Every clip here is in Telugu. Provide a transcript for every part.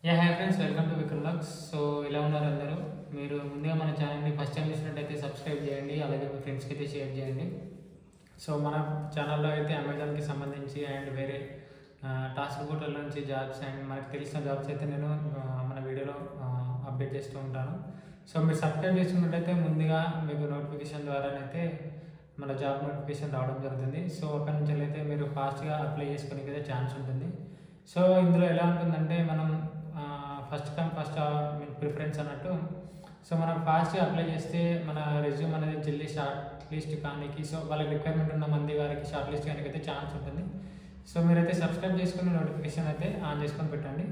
Hi friends, welcome to Vikram vlogs. So ఇలా ఉన్నారు అందరూ. మీరు ముందుగా మన ఛానల్ని ఫస్ట్ టైం చూసినట్టయితే సబ్స్క్రైబ్ చేయండి, అలాగే మీ ఫ్రెండ్స్కి అయితే షేర్ చేయండి. సో మన ఛానల్లో అయితే అమెజాన్కి సంబంధించి అండ్ వేరే టాస్క్ పోర్టల్ నుంచి జాబ్స్ అండ్ మనకు తెలిసిన జాబ్స్ అయితే నేను మన వీడియోలో అప్డేట్ చేస్తూ ఉంటాను. సో మీరు సబ్స్క్రైబ్ చేసుకున్నట్టయితే ముందుగా మీకు నోటిఫికేషన్ ద్వారానైతే మన జాబ్ నోటిఫికేషన్ రావడం జరుగుతుంది. సో అక్కడి నుంచి అయితే మీరు ఫాస్ట్గా అప్లై చేసుకోవడానికి అయితే ఛాన్స్ ఉంటుంది. సో ఇందులో ఎలా ఉంటుందంటే మనం ఫస్ట్ కమ్ ఫస్ట్ ప్రిఫరెన్స్ అన్నట్టు. సో మనం ఫాస్ట్గా అప్లై చేస్తే మన రెజ్యూమ్ అనేది జల్దీ షార్ట్ లిస్ట్ కానీ సో వాళ్ళకి రిక్వైర్మెంట్ ఉన్న మంది వారికి షార్ట్ లిస్ట్ కానీ అయితే ఛాన్స్ ఉంటుంది. సో మీరైతే సబ్స్క్రైబ్ చేసుకుని నోటిఫికేషన్ అయితే ఆన్ చేసుకొని పెట్టండి.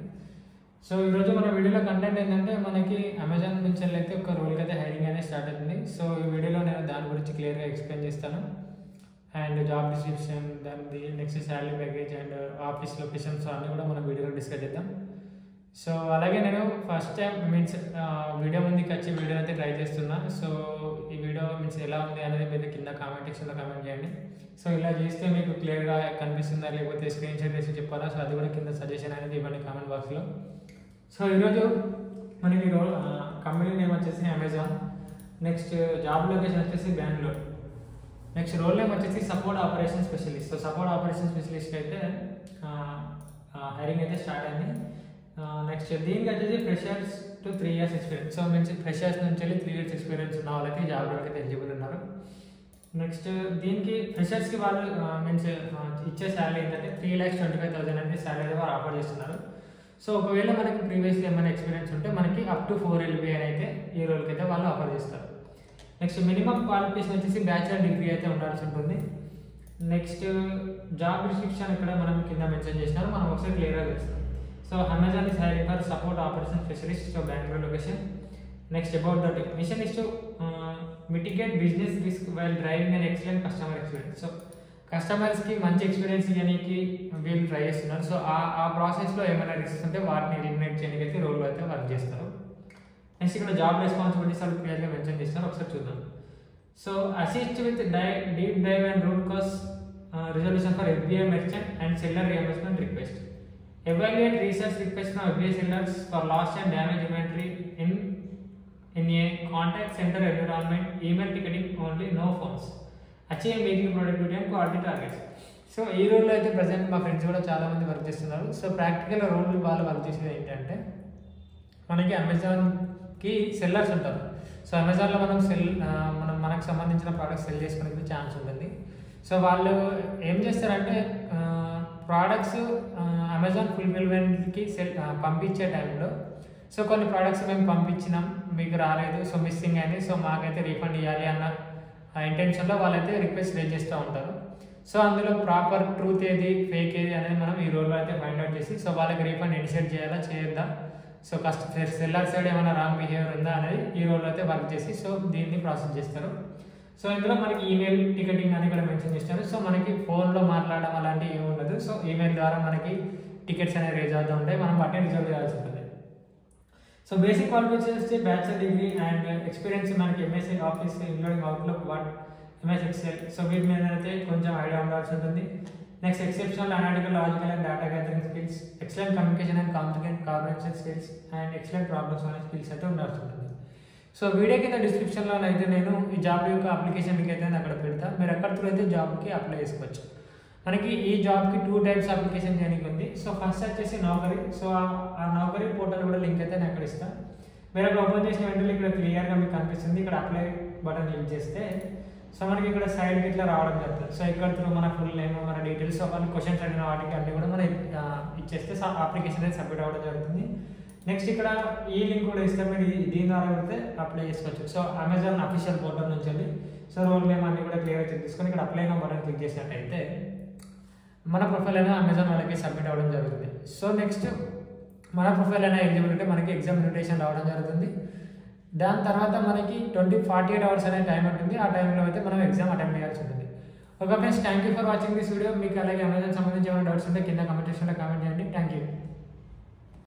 సో ఈరోజు మన వీడియోలో కంటెంట్ ఏంటంటే మనకి అమెజాన్ నుంచి అయితే ఒక రోల్కి అయితే హైరింగ్ అనేది స్టార్ట్ అవుతుంది. సో ఈ వీడియోలో నేను దాని గురించి క్లియర్గా ఎక్స్ప్లెయిన్ చేస్తాను. అండ్ జాబ్ డిస్క్రిప్షన్, దాని next salary package and office locations అన్నీ కూడా మనం వీడియోలో డిస్కస్ చేద్దాం. సో అలాగే నేను ఫస్ట్ టైం వీడియో ముందుకు వచ్చి వీడియో అయితే ట్రై చేస్తున్నా. సో ఈ వీడియో ఎలా ఉంది అనేది మీరు కింద కామెంట్ సెక్షన్లో కామెంట్ చేయండి. సో ఇలా చేస్తే మీకు క్లియర్గా కనిపిస్తుందా లేకపోతే స్క్రీన్ షాట్ వేసి చెప్పాలా, సో అది కూడా కింద సజెషన్ అనేది ఇవ్వండి కామెంట్ బాక్స్లో. సో ఈరోజు మనకి కంపెనీ నేమ్ వచ్చేసి అమెజాన్, నెక్స్ట్ జాబ్ లొకేషన్ వచ్చేసి బెంగళూరు, నెక్స్ట్ రోల్ నేమ్ వచ్చేసి support operation specialist. So support operation specialist అయితే హైరింగ్ అయితే స్టార్ట్ అయింది. నెక్స్ట్ దీనికి వచ్చేసి freshers to 3 years experience. So మంచి ఫ్రెషర్స్ నుంచి వెళ్ళి 3 years ఎక్స్పీరియన్స్ ఉన్న వాళ్ళకి జాబ్లోకి అయితే ఎలిజిబుల్ ఉన్నారు. నెక్స్ట్ దీనికి ఫ్రెషర్స్కి వాళ్ళు మంచి ఇచ్చే శాలరీ ఏంటంటే 3,25,000 అనేది శాలరీ వారు ఆఫర్ చేస్తున్నారు. సో ఒకవేళ మనకి ప్రీవియస్లీ ఏమైనా ఎక్స్పీరియన్స్ ఉంటే మనకి అప్ టు 4 LPA అయితే ఈ రోల్కి అయితే వాళ్ళు ఆఫర్ చేస్తారు. నెక్స్ట్ మినిమం క్వాలిఫికేషన్ వచ్చేసి బ్యాచిలర్ డిగ్రీ అయితే ఉండాల్సి ఉంటుంది. నెక్స్ట్ జాబ్ డిస్క్రిప్షన్ ఇక్కడ మనం కింద మెన్షన్ చేసినారు, మనం ఒకసారి క్లియర్గా చేస్తాం. So Amazon is hiring for support operation specialist, so Bangalore location. Next about the mission is to mitigate business risk while driving an excellent customer experience. So కస్టమర్స్కి మంచి ఎక్స్పీరియన్స్ ఇవ్వడానికి వీళ్ళు ట్రై చేస్తున్నారు. సో ఆ ప్రాసెస్లో ఏమైనా రిస్క్స్ ఉంటే వాటిని ఎలిమినేట్ చేయడానికి అయితే రోల్ అయితే వర్క్ చేస్తారు. నెక్స్ట్ ఇక్కడ జాబ్ రెస్పాన్సిబిలిటీస్ వాళ్ళు క్లియర్గా మెన్షన్ చేస్తారు, ఒకసారి చూద్దాం. So assist with deep dive and root cause resolution for FBA merchant and seller reimbursement request. Evaluate research requests from FBA sellers for lost and damaged inventory in a contact center environment, email ticketing only, no phones. Achieve weekly productivity and quality targets. So ఈ రోల్లో అయితే ప్రజెంట్ మా ఫ్రెండ్స్ కూడా చాలామంది వర్క్ చేస్తున్నారు. సో ప్రాక్టికల్ రోల్ వాళ్ళు వర్క్ చేసేది ఏంటంటే మనకి అమెజాన్కి సెల్లర్స్ ఉంటారు. సో అమెజాన్లో మనం మనకు సంబంధించిన ప్రోడక్ట్స్ సెల్ చేసుకునే ఛాన్స్ ఉంటుంది. సో వాళ్ళు ఏం చేస్తారంటే ప్రోడక్ట్స్ అమెజాన్ ఫుల్ఫిల్మెంట్కి పంపించే టైంలో సో కొన్ని ప్రోడక్ట్స్ మేము పంపించినాం, మీకు రాలేదు, సో మిస్సింగ్ అయింది, సో మాకైతే రీఫండ్ ఇవ్వాలి అన్న ఇంటెన్షన్లో వాళ్ళైతే రిక్వెస్ట్ రేజ్ చేస్తూ ఉంటారు. సో అందులో ప్రాపర్ ట్రూత్ ఏది ఫేక్ ఏది అనేది మనం ఈ రోల్లో అయితే ఫైండ్ అవుట్ చేసి సో వాళ్ళకి రీఫండ్ ఇనిషియేట్ చేయాలా చేయొద్దా, సో సెల్లర్ సైడ్ ఏమైనా రాంగ్ బిహేవియర్ ఉందా అనేది ఈ రోల్లో అయితే వర్క్ చేసి సో దీన్ని ప్రాసెస్ చేస్తారు. సో ఇందులో మనకి ఈమెయిల్ టికెటింగ్ అని కూడా మెన్షన్ చేస్తారు. సో మనకి ఫోన్లో మాట్లాడడం అలాంటివి ఏమి ఉండదు. సో ఈమెయిల్ ద్వారా మనకి టికెట్స్ అనేవి రేజ్ అవుతూ ఉంటాయి, మనం వాటిని రిజర్వ్ చేయాల్సి ఉంటుంది. సో బేసిక్ క్వాలిఫికేషన్ వచ్చి బ్యాచిలర్ డిగ్రీ అండ్ ఎక్స్పీరియన్స్ మనకి MS office including outlook, MS Excel. So వీటి మీద అయితే కొంచెం ఐడియా ఉండాల్సి ఉంటుంది. Next exceptional analytical, logical and data gathering skills, excellent communication and comprehension skills and excellent problem solving skills అయితే ఉండాల్సి ఉంటుంది. సో వీడియో కింద డిస్క్రిప్షన్లో అయితే నేను ఈ జాబ్ యొక్క అప్లికేషన్కి అయితే అక్కడ పెడతా, మీరు ఎక్కడ త్రూ అయితే జాబ్కి అప్లై చేసుకోవచ్చు. మనకి ఈ జాబ్కి 2 types అప్లికేషన్ చేయడానికి ఉంది. సో ఫస్ట్ వచ్చేసి నౌకరీ. సో ఆ నౌకరీ పోర్టల్ కూడా లింక్ అయితే నేను అక్కడ ఇస్తాను. మీరు అక్కడ ఓపెన్ చేసిన వెంటనే ఇక్కడ క్లియర్గా మీకు కనిపిస్తుంది, ఇక్కడ అప్లై బటన్ క్లిక్ చేస్తే సో మనకి ఇక్కడ సైడ్కి ఇట్లా రావడం జరుగుతుంది. సో ఇక్కడ త్రూ మన ఫుల్ నేమ్, మన డీటెయిల్స్, మన క్వశ్చన్స్ అడిగిన వాటికి అన్నీ కూడా మనం ఇచ్చేస్తే అప్లికేషన్ అయితే సబ్మిట్ అవ్వడం జరుగుతుంది. నెక్స్ట్ ఇక్కడ ఈ లింక్ కూడా ఇస్తే మీరు దీని ద్వారా అయితే అప్లై చేసుకోవచ్చు. సో అమెజాన్ అఫీషియల్ పోర్టల్ నుంచి వెళ్ళి సో రోల్ నేమ్ అన్ని కూడా క్లియర్గా చెక్ చేసుకొని ఇక్కడ అప్లై నో బటన్ క్లిక్ చేసినట్టయితే మన ప్రొఫైల్ అయినా అమెజాన్ వాళ్ళకి సబ్మిట్ అవ్వడం జరుగుతుంది. సో నెక్స్ట్ మన ప్రొఫైల్ అయినా ఎలిజిబుల్ ఉంటే మనకి ఎగ్జామ్ ఇన్విటేషన్ రావడం జరుగుతుంది. దాని తర్వాత మనకి 48 hours అనే టైం ఉంటుంది. ఆ టైంలో అయితే మనం ఎగ్జామ్ అటెంప్ట్ చేయాల్సి ఉంటుంది. Okay friends, thank you for watching this video. మీకు అలాగే అమెజాన్ సంబంధించి ఏమైనా డౌట్స్ ఉంటే కింద కామెంట్ సెక్షన్లో కామెంట్ చేయండి. Thank you.